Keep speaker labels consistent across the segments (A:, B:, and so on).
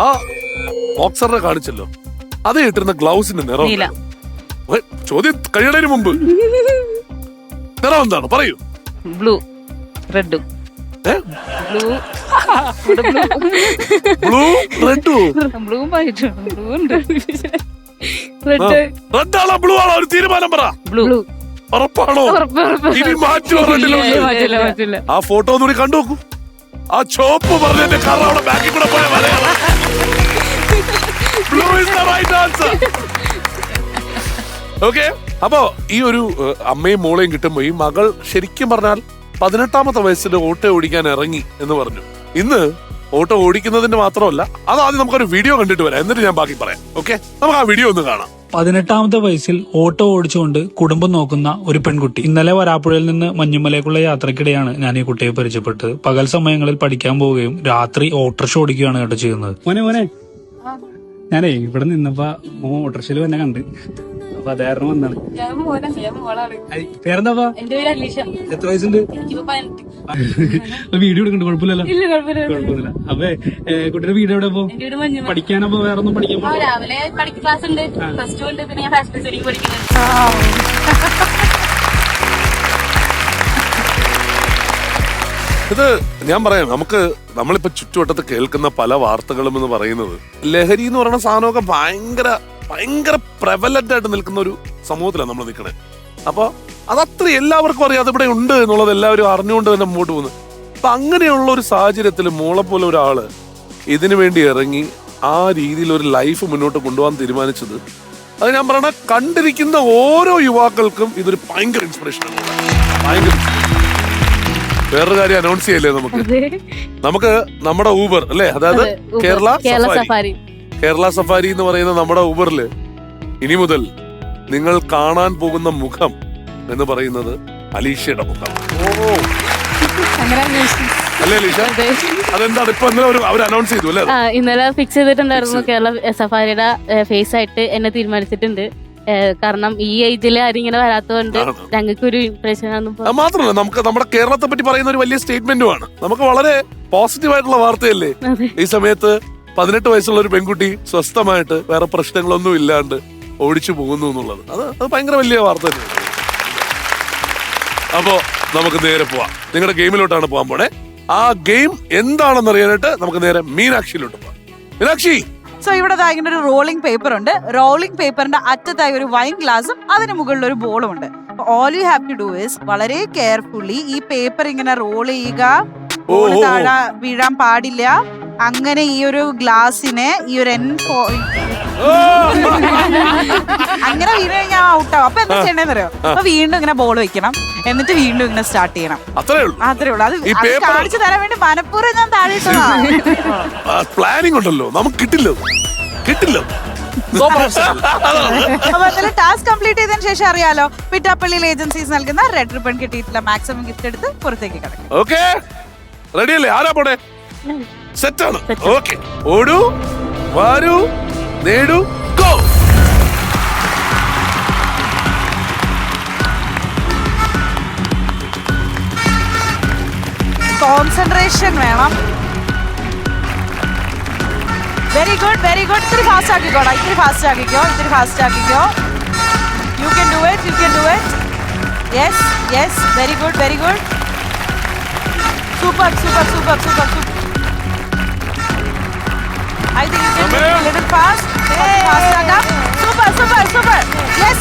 A: ആ ബോക്സറിനെ കാണിച്ചല്ലോ, അത് ഇട്ടിരുന്ന ഗ്ലൗസിന്റെ നിറം ചോദ്യം കഴിയണതിന് മുമ്പ് നിറം എന്താണ് പറയൂ?
B: ബ്ലൂ റെഡും.
A: ബ്ലൂ റെഡും
B: ബ്ലൂ ഉണ്ട്.
A: റെഡ് ആണോ ബ്ലൂ ആണോ? ഒരു തീരുമാനം പറ.
B: ബ്ലൂ.
A: ഉറപ്പാണോ? ഇനി മാറ്റുമോ? റെഡിലോട്ട് ആ ഫോട്ടോ ഒന്നുകൂടി കണ്ടു നോക്കൂ. ആ ചോപ്പ് പറഞ്ഞതിന്റെ കാരണം അവിടെ ബാക്കിൽ കൂടെ പോയ blue is the right answer. Okay, അപ്പോ ഈ ഒരു അമ്മയും മോളെയും കിട്ടുമ്പോ ഈ മകൾ ശരിക്കും പറഞ്ഞാൽ 18ാമത്തെ വയസ്സിൽ ഓട്ടോ ഓടിക്കാൻ ഇറങ്ങി എന്ന് പറഞ്ഞു. ഇന്ന് ഓട്ടോ ഓടിക്കുന്നതിന്റെ മാത്രമല്ല, അതാദ്യം നമുക്കൊരു വീഡിയോ കണ്ടിട്ട് വരാം, എന്നിട്ട് ഞാൻ ബാക്കി പറയാം. ഓക്കെ, നമുക്ക് ആ വീഡിയോ ഒന്ന് കാണാം.
C: 18ാമത്തെ വയസ്സിൽ ഓട്ടോ ഓടിച്ചുകൊണ്ട് കുടുംബം നോക്കുന്ന ഒരു പെൺകുട്ടി. ഇന്നലെ വരാപ്പുഴയിൽ നിന്ന് മഞ്ഞുമലയ്ക്കുള്ള യാത്രക്കിടെയാണ് ഞാൻ ഈ കുട്ടിയെ പരിചയപ്പെട്ടത്. പകൽ സമയങ്ങളിൽ പഠിക്കാൻ പോവുകയും രാത്രി ഓട്ടോറിക്ഷ ഓടിക്കുകയാണ് കേട്ടോ ചെയ്യുന്നത്. മോനെ ഞാനേ ഇവിടെ നിന്നപ്പോ ഓട്ടോറിക്ഷയിൽ തന്നെ കണ്ട്, അപ്പൊ അതാരണം വന്നാണ്. പേരെന്താ? എത്ര വയസ്സുണ്ട്? വീഡിയോ എടുക്കണ്ട? കുഴപ്പമില്ലല്ലോ. കുഴപ്പമില്ല. അപ്പൊ കുട്ടിയുടെ വീട് എവിടെ? പോ പഠിക്കാനപ്പോ വേറെ ഒന്നും പഠിക്കാൻ
B: രാവിലെ ക്ലാസ് ഉണ്ട്, പ്ലസ് 2 ഉണ്ട്, പിന്നെ ഞാൻ ഫാഷൻ ഡിസൈനിങ് പഠിക്കുന്നത്.
A: ഇത് ഞാൻ പറയാം, നമ്മളിപ്പോ ചുറ്റുവട്ടത്ത് കേൾക്കുന്ന പല വാർത്തകളും എന്ന് പറയുന്നത് ലഹരി എന്ന് പറയുന്ന സാധനമൊക്കെ ഭയങ്കര പ്രബലന്റ് ആയിട്ട് നിൽക്കുന്ന ഒരു സമൂഹത്തിലാണ് നമ്മൾ നിൽക്കണേ. അപ്പൊ അതത്ര എല്ലാവർക്കും അറിയാം അതിവിടെ ഉണ്ട് എന്നുള്ളത്, എല്ലാവരും അറിഞ്ഞുകൊണ്ട് തന്നെ മുമ്പോട്ട് പോകുന്നു. അപ്പൊ അങ്ങനെയുള്ള ഒരു സാഹചര്യത്തിൽ മോളെ പോലെ ഒരാള് ഇതിനു വേണ്ടി ഇറങ്ങി ആ രീതിയിൽ ഒരു ലൈഫ് മുന്നോട്ട് കൊണ്ടുപോകാൻ തീരുമാനിച്ചത്, അത് ഞാൻ പറയണ കണ്ടിരിക്കുന്ന ഓരോ യുവാക്കൾക്കും ഇതൊരു ഭയങ്കര ഇൻസ്പിറേഷനാണ്. ഭയങ്കര. വേറൊരു കാര്യം അനൗൺസ് ചെയ്യല്ലേ നമുക്ക് നമ്മുടെ ഊബർ അല്ലെ, അതായത് കേരള സഫാരി എന്ന് പറയുന്ന നമ്മുടെ ഊബറില് ഇനി മുതൽ നിങ്ങൾ കാണാൻ പോകുന്ന മുഖം എന്ന് പറയുന്നത് അലീഷയുടെ മുഖം. അല്ലേ അലീഷ? അതെന്താണ് ഇപ്പൊ അവർ അനൗൺസ് ചെയ്തു അല്ലേ?
B: ഇന്നലെ ഫിക്സ് ചെയ്തിട്ടുണ്ടായിരുന്നു. കേരള സഫാരിയുടെ ഫേസ് ആയിട്ട് എന്നെ തീരുമാനിച്ചിട്ടുണ്ട്. കാരണം ഈ ഏജില് ആരിങ്ങനെ വരാത്തതുകൊണ്ട് ഞങ്ങൾക്ക് ഒരു ഇംപ്രഷൻ ആണ്.
A: മാത്രമല്ല, നമുക്ക് നമ്മുടെ കേരളത്തെ പറ്റി പറയുന്ന ഒരു വലിയ സ്റ്റേറ്റ്മെന്റുമാണ്. നമുക്ക് വളരെ പോസിറ്റീവ് ആയിട്ടുള്ള വാർത്തയല്ലേ ഈ സമയത്ത്? 18 വയസ്സുള്ള ഒരു പെൺകുട്ടി സ്വസ്ഥമായിട്ട് വേറെ പ്രശ്നങ്ങളൊന്നും ഇല്ലാണ്ട് ഓടിച്ചു പോകുന്നു എന്നുള്ളത്, അത് ഭയങ്കര വലിയ വാർത്ത തന്നെയാണ്. അപ്പോ നമുക്ക് നേരെ പോവാം. നിങ്ങളുടെ ഗെയിമിലോട്ടാണ് പോകാൻ പോണേ. ആ ഗെയിം എന്താണെന്ന് അറിയാനായിട്ട് നമുക്ക് നേരെ മീനാക്ഷിയിലോട്ട് പോവാം. മീനാക്ഷി,
D: സോ ഇവിടെ ഇങ്ങനെ ഒരു റോളിംഗ് പേപ്പർ ഉണ്ട്. റോളിംഗ് പേപ്പറിന്റെ അറ്റത്തായി ഒരു വൈൻ ഗ്ലാസും അതിന് മുകളിൽ ഒരു ബോളും ഉണ്ട്. All you have to do is വളരെ കെയർഫുള്ളി ഈ പേപ്പർ ഇങ്ങനെ റോൾ ചെയ്യുക. ബോള് താഴെ വീഴാൻ പാടില്ല. അങ്ങനെ ഈ ഒരു ഗ്ലാസിനെ ഈ ഒരു അങ്ങനെ വീണ് കഴിഞ്ഞാൽ ഔട്ടാവും. അപ്പൊ എന്താ ചെയ്യണേന്ന് അറിയോ? അപ്പൊ വീണ്ടും ഇങ്ങനെ ബോൾ വെക്കണം, എന്നിട്ട് വീണ്ടും ഇങ്ങനെ സ്റ്റാർട്ട് ചെയ്യണം. അത്രേ ഉള്ളൂ. അത് കാണിച്ചു തരാൻ വേണ്ടി മനഃപൂർവ്വം ഞാൻ താഴെ
A: പ്ലാനിങ് ഉണ്ടല്ലോ, നമുക്ക് കിട്ടില്ല.
D: ടാസ്ക് കംപ്ലീറ്റ് ചെയ്തതിനു ശേഷം അറിയാലോ, പിറ്റാപ്പള്ളി ഏജൻസീസ് നൽകുന്ന റെഡ് റിബൺ കിട്ടിയിട്ടുള്ള മാക്സിമം ഗിഫ്റ്റ് എടുത്ത് പുറത്തേക്ക് കിടക്കും.
A: ഓക്കെ, റെഡിയല്ലേ? ആരാ പോടെ? സെറ്റാണ്. ഓക്കെ, ഓടൂ, വാരൂ, നേടൂ, ഗോ.
D: കോൺസെൻട്രേഷൻ വേണം. Very good, very good. ഇത്തിരി ഫാസ്റ്റ് ആക്കിക്കോടാ, ഇത്തിരി ഫാസ്റ്റ് ആക്കിക്കോ. You can do it. Yes, very good. Super. I think you can do it a little fast. Super. Yes.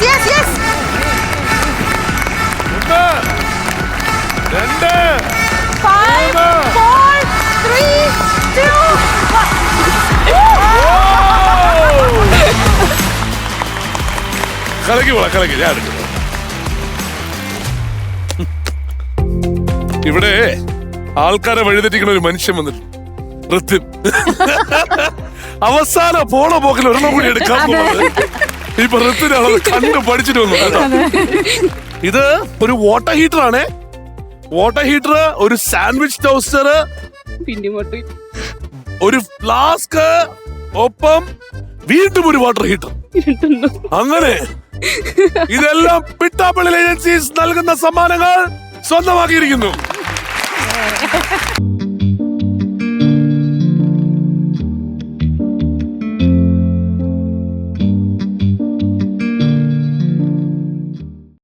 D: 5, 4, 3, 2, 1.
A: കളക്കി ഞാൻ എടുക്കുന്നു. ഇവിടെ ആൾക്കാരെ വഴിതെറ്റിക്കുന്ന ഒരു മനുഷ്യൻ വന്നിട്ട് അവസാന പോണ പോക്കിൽ ഒരെണ്ണം കൂടി എടുക്കാൻ ഇപ്പൊ ഋത്തിനാണത് കണ്ടു പഠിച്ചിട്ട് വന്നു കേട്ടോ. ഇത് ഒരു വാട്ടർ ഹീറ്റർ ആണ്. ഒരു സാൻഡ്വിച്ച് ടോസ്റ്റർ, ഒരു ഫ്ലാസ്ക്, ഒപ്പം വീണ്ടും ഒരു വാട്ടർ ഹീറ്റർ. അങ്ങനെ ഇതെല്ലാം പിട്ടാപ്പള്ളി ഏജൻസീസ് നൽകുന്ന സമ്മാനങ്ങൾ സ്വന്തമാക്കിയിരിക്കുന്നു.